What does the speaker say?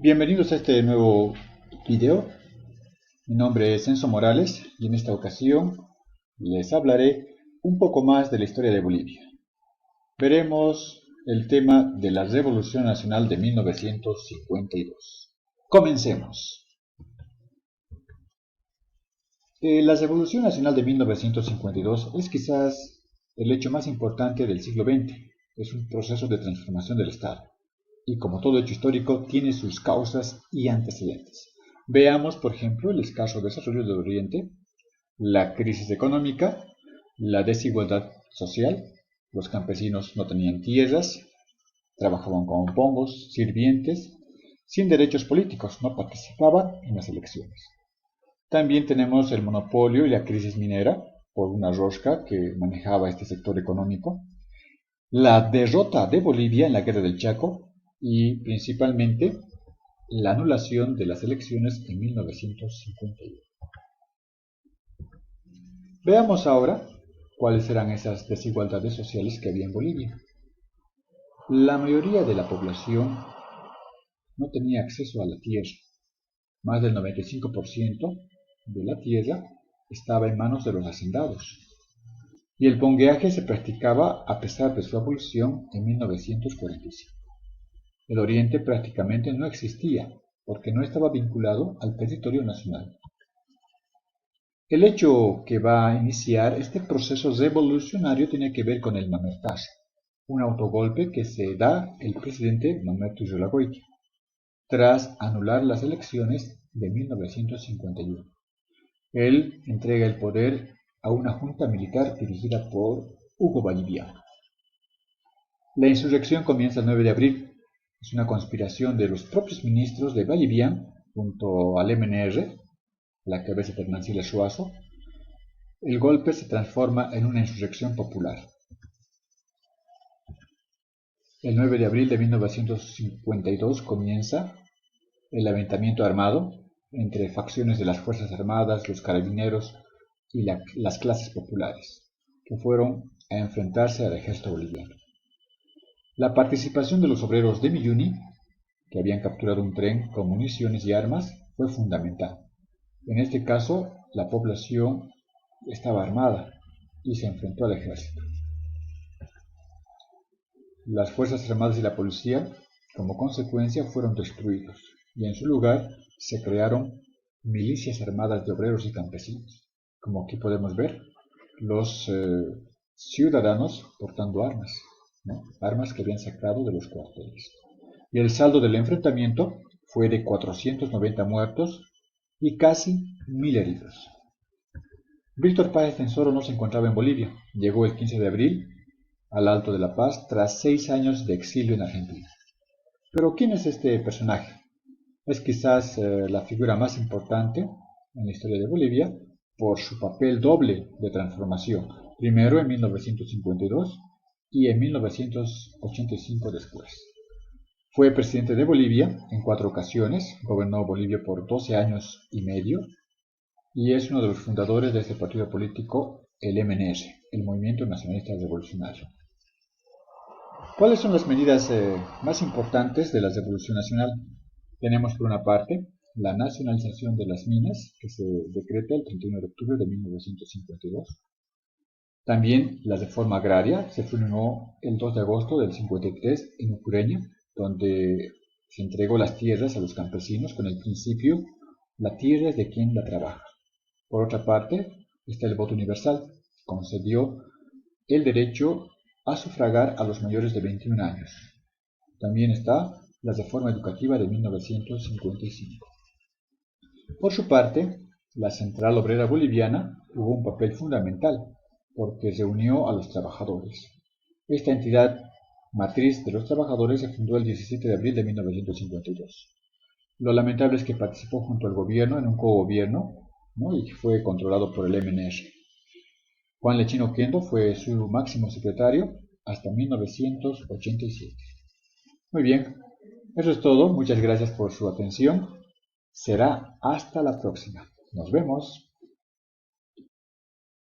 Bienvenidos a este nuevo video. Mi nombre es Enzo Morales y en esta ocasión les hablaré un poco más de la historia de Bolivia. Veremos el tema de la Revolución Nacional de 1952. Comencemos. La Revolución Nacional de 1952 es quizás el hecho más importante del siglo XX. Es un proceso de transformación del Estado. Y como todo hecho histórico, tiene sus causas y antecedentes. Veamos, por ejemplo, el escaso desarrollo del Oriente, la crisis económica, la desigualdad social, los campesinos no tenían tierras, trabajaban como pongos, sirvientes, sin derechos políticos, no participaban en las elecciones. También tenemos el monopolio y la crisis minera, por una rosca que manejaba este sector económico, la derrota de Bolivia en la Guerra del Chaco, y principalmente la anulación de las elecciones en 1951. Veamos ahora cuáles eran esas desigualdades sociales que había en Bolivia. La mayoría de la población no tenía acceso a la tierra. Más del 95% de la tierra estaba en manos de los hacendados. Y el pongueaje se practicaba a pesar de su abolición en 1945. El Oriente prácticamente no existía, porque no estaba vinculado al territorio nacional. El hecho que va a iniciar este proceso revolucionario tiene que ver con el Mamertash, un autogolpe que se da el presidente Mamerto Yolagoitia, tras anular las elecciones de 1951. Él entrega el poder a una junta militar dirigida por Hugo Vallivian. La insurrección comienza el 9 de abril. Es una conspiración de los propios ministros de Vallivian junto al MNR, la cabeza de Hernancila Suazo. El golpe se transforma en una insurrección popular. El 9 de abril de 1952 comienza el levantamiento armado entre facciones de las Fuerzas Armadas, los carabineros y las clases populares, que fueron a enfrentarse al ejército boliviano. La participación de los obreros de Milluni, que habían capturado un tren con municiones y armas, fue fundamental. En este caso, la población estaba armada y se enfrentó al ejército. Las Fuerzas Armadas y la policía, como consecuencia, fueron destruidos y en su lugar se crearon milicias armadas de obreros y campesinos. Como aquí podemos ver, los ciudadanos portando armas, ¿no? Armas que habían sacado de los cuarteles. Y el saldo del enfrentamiento fue de 490 muertos y casi 1000 heridos. Víctor Páez Tensoro no se encontraba en Bolivia. Llegó el 15 de abril al Alto de la Paz tras 6 años de exilio en Argentina. Pero ¿quién es este personaje? Es quizás la figura más importante en la historia de Bolivia por su papel doble de transformación, primero en 1952 y en 1985 después. Fue presidente de Bolivia en 4 ocasiones, gobernó Bolivia por 12 años y medio y es uno de los fundadores de este partido político, el MNR, el Movimiento Nacionalista Revolucionario. ¿Cuáles son las medidas más importantes de la Revolución Nacional? Tenemos por una parte la nacionalización de las minas, que se decreta el 31 de octubre de 1952. También la reforma agraria se firmó el 2 de agosto del 53 en Ucureña, donde se entregó las tierras a los campesinos con el principio: la tierra es de quien la trabaja. Por otra parte, está el voto universal, concedió el derecho a sufragar a los mayores de 21 años. También está la reforma educativa de 1955. Por su parte, la Central Obrera Boliviana jugó un papel fundamental porque reunió a los trabajadores. Esta entidad matriz de los trabajadores se fundó el 17 de abril de 1952. Lo lamentable es que participó junto al gobierno en un cogobierno, ¿no? Y fue controlado por el MNR. Juan Lechino Quendo fue su máximo secretario hasta 1987. Muy bien, eso es todo. Muchas gracias por su atención. Será hasta la próxima. Nos vemos.